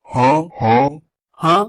Huh? Huh? Huh?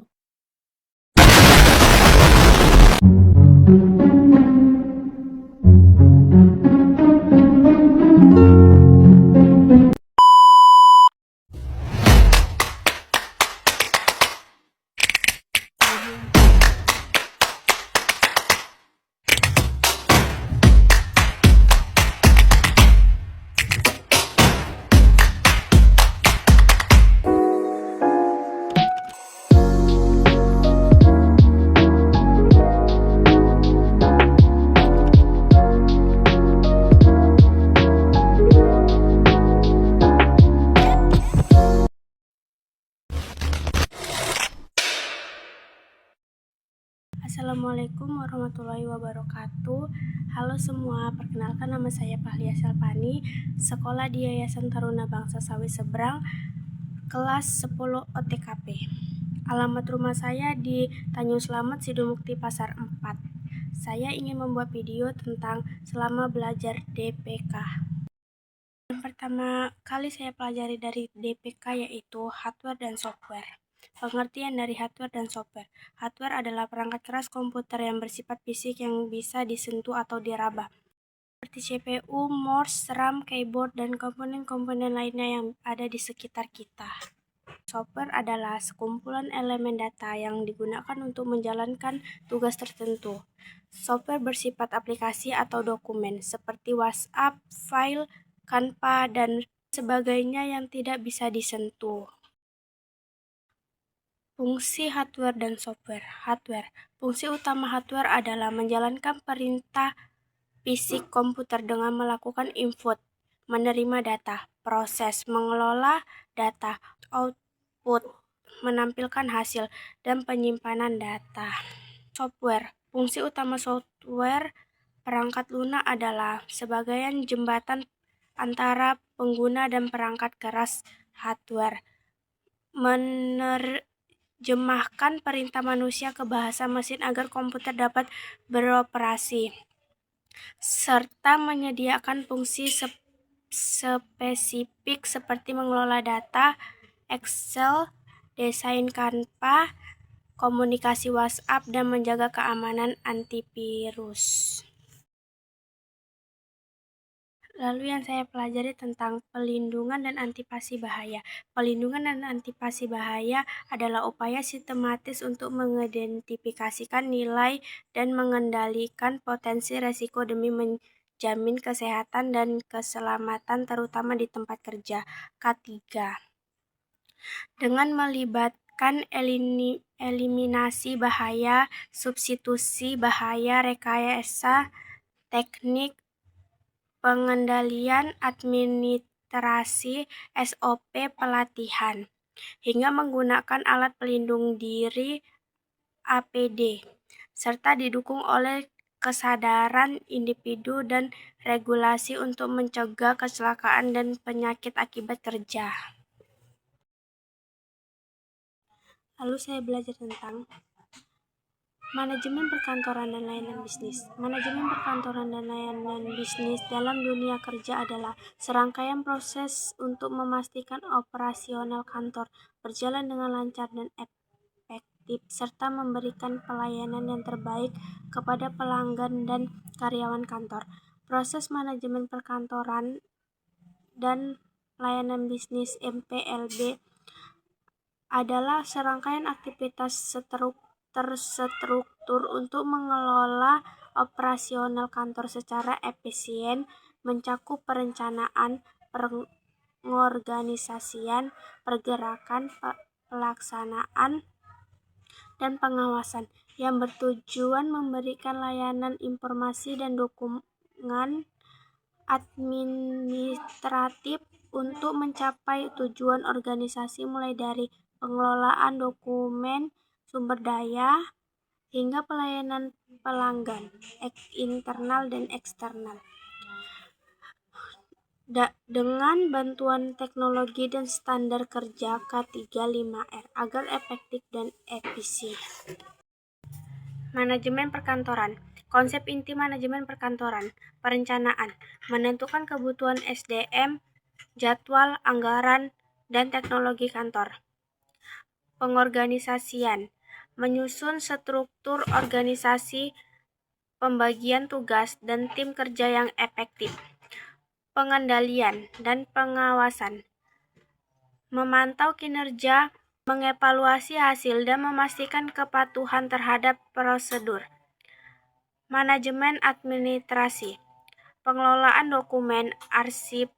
Assalamualaikum warahmatullahi wabarakatuh. Halo semua, perkenalkan nama saya Pahlia Selvani, sekolah di Yayasan Taruna Bangsa Sawi Seberang, kelas 10 OTKP. Alamat rumah saya di Tanjung Slamet, Sidumukti, Pasar 4. Saya ingin membuat video tentang selama belajar DPK. Yang pertama kali saya pelajari dari DPK yaitu hardware dan software. Pengertian dari hardware dan software. Hardware adalah perangkat keras komputer yang bersifat fisik yang bisa disentuh atau diraba, seperti CPU, mouse, RAM, keyboard, dan komponen-komponen lainnya yang ada di sekitar kita. Software adalah sekumpulan elemen data yang digunakan untuk menjalankan tugas tertentu. Software bersifat aplikasi atau dokumen, seperti WhatsApp, file, Canva, dan sebagainya yang tidak bisa disentuh. Fungsi hardware dan software. Hardware. Fungsi utama hardware adalah menjalankan perintah fisik komputer dengan melakukan input, menerima data, proses, mengelola data, output, menampilkan hasil, dan penyimpanan data. Software. Fungsi utama software perangkat lunak adalah sebagai jembatan antara pengguna dan perangkat keras hardware, menerjemahkan perintah manusia ke bahasa mesin agar komputer dapat beroperasi, serta menyediakan fungsi spesifik seperti mengelola data, Excel, desain Canva, komunikasi WhatsApp, dan menjaga keamanan antivirus. Lalu yang saya pelajari tentang pelindungan dan antisipasi bahaya. Pelindungan dan antisipasi bahaya adalah upaya sistematis untuk mengidentifikasikan nilai dan mengendalikan potensi resiko demi menjamin kesehatan dan keselamatan terutama di tempat kerja. K3. Dengan melibatkan eliminasi bahaya, substitusi bahaya, rekayasa, teknik pengendalian, administrasi, SOP, pelatihan, hingga menggunakan alat pelindung diri APD, serta didukung oleh kesadaran individu dan regulasi untuk mencegah kecelakaan dan penyakit akibat kerja. Lalu saya belajar tentang manajemen perkantoran dan layanan bisnis. Manajemen perkantoran dan layanan bisnis dalam dunia kerja adalah serangkaian proses untuk memastikan operasional kantor berjalan dengan lancar dan efektif, serta memberikan pelayanan yang terbaik kepada pelanggan dan karyawan kantor. Proses manajemen perkantoran dan layanan bisnis (MPLB) adalah serangkaian aktivitas terstruktur untuk mengelola operasional kantor secara efisien, mencakup perencanaan, pengorganisasian, pergerakan, pelaksanaan, dan pengawasan, yang bertujuan memberikan layanan informasi dan dukungan administratif untuk mencapai tujuan organisasi, mulai dari pengelolaan dokumen, sumber daya, hingga pelayanan pelanggan, internal dan eksternal. Dengan bantuan teknologi dan standar kerja K3-5R agar efektif dan efisien. Manajemen perkantoran. Konsep inti manajemen perkantoran: perencanaan, menentukan kebutuhan SDM, jadwal, anggaran, dan teknologi kantor. Pengorganisasian, menyusun struktur organisasi, pembagian tugas, dan tim kerja yang efektif. Pengendalian dan pengawasan, memantau kinerja, mengevaluasi hasil, dan memastikan kepatuhan terhadap prosedur. Manajemen administrasi, pengelolaan dokumen, arsip,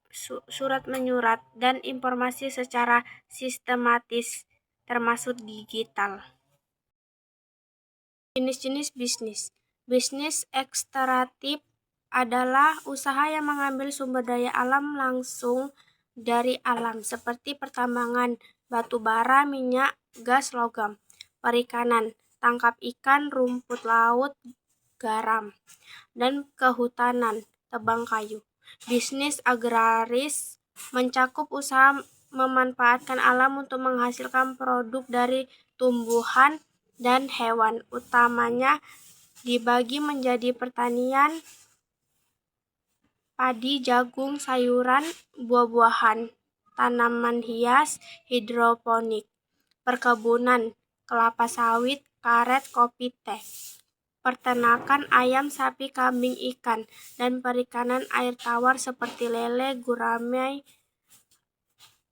surat menyurat, dan informasi secara sistematis, termasuk digital. Jenis-jenis bisnis. Bisnis ekstraktif adalah usaha yang mengambil sumber daya alam langsung dari alam, seperti pertambangan, batu bara, minyak, gas, logam. Perikanan, tangkap ikan, rumput laut, garam. Dan kehutanan, tebang kayu. Bisnis agraris mencakup usaha memanfaatkan alam untuk menghasilkan produk dari tumbuhan dan hewan. Utamanya dibagi menjadi pertanian, padi, jagung, sayuran, buah-buahan, tanaman hias, hidroponik, perkebunan, kelapa sawit, karet, kopi, teh, peternakan ayam, sapi, kambing, ikan, dan perikanan air tawar seperti lele, gurame,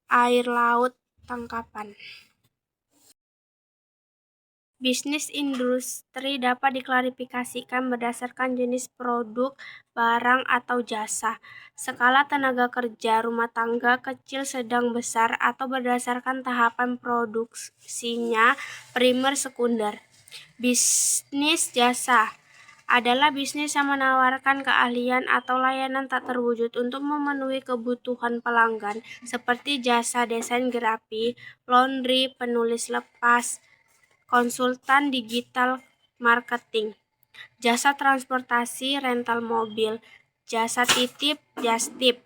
air laut, tangkapan. Bisnis industri dapat diklasifikasikan berdasarkan jenis produk, barang, atau jasa, skala tenaga kerja, rumah tangga, kecil, sedang, besar, atau berdasarkan tahapan produksinya, primer, sekunder. Bisnis jasa adalah bisnis yang menawarkan keahlian atau layanan tak terwujud untuk memenuhi kebutuhan pelanggan, seperti jasa desain grafis, laundry, penulis lepas, konsultan digital marketing, jasa transportasi, rental mobil, jasa titip, jastip,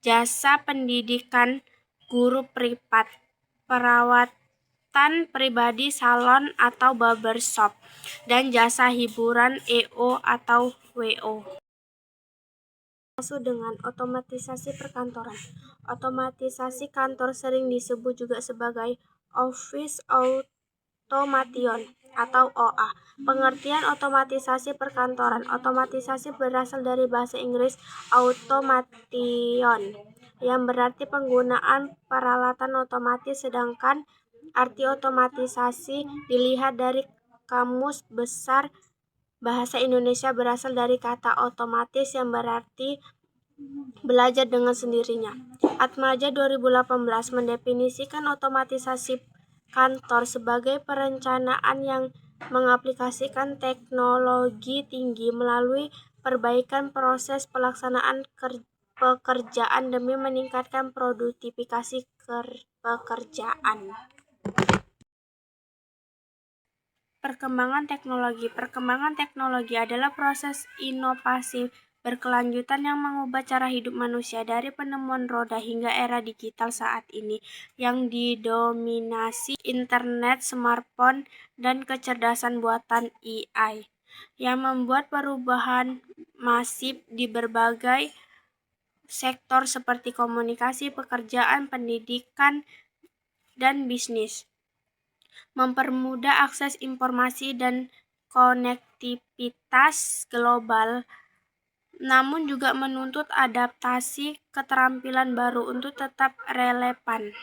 jasa pendidikan, guru privat, perawatan pribadi, salon atau barbershop, dan jasa hiburan EO atau WO. Maksud dengan otomatisasi perkantoran. Otomatisasi kantor sering disebut juga sebagai office automation atau OA. Pengertian otomatisasi perkantoran. Otomatisasi berasal dari bahasa Inggris automation, yang berarti penggunaan peralatan otomatis, sedangkan arti otomatisasi dilihat dari Kamus Besar Bahasa Indonesia berasal dari kata otomatis yang berarti belajar dengan sendirinya. Atmaja 2018 mendefinisikan otomatisasi kantor sebagai perencanaan yang mengaplikasikan teknologi tinggi melalui perbaikan proses pelaksanaan pekerjaan demi meningkatkan produktivitas pekerjaan. Perkembangan teknologi. Perkembangan teknologi adalah proses inovasi berkelanjutan yang mengubah cara hidup manusia dari penemuan roda hingga era digital saat ini, yang didominasi internet, smartphone, dan kecerdasan buatan AI, yang membuat perubahan masif di berbagai sektor seperti komunikasi, pekerjaan, pendidikan, dan bisnis. Mempermudah akses informasi dan konektivitas global, namun juga menuntut adaptasi keterampilan baru untuk tetap relevan.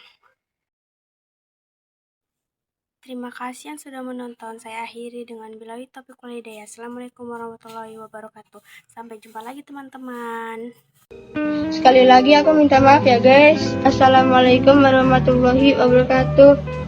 Terima kasih yang sudah menonton. Saya akhiri dengan billahi taufiq wal hidayah. Assalamualaikum warahmatullahi wabarakatuh. Sampai jumpa lagi teman-teman. Sekali lagi aku minta maaf ya guys. Assalamualaikum warahmatullahi wabarakatuh.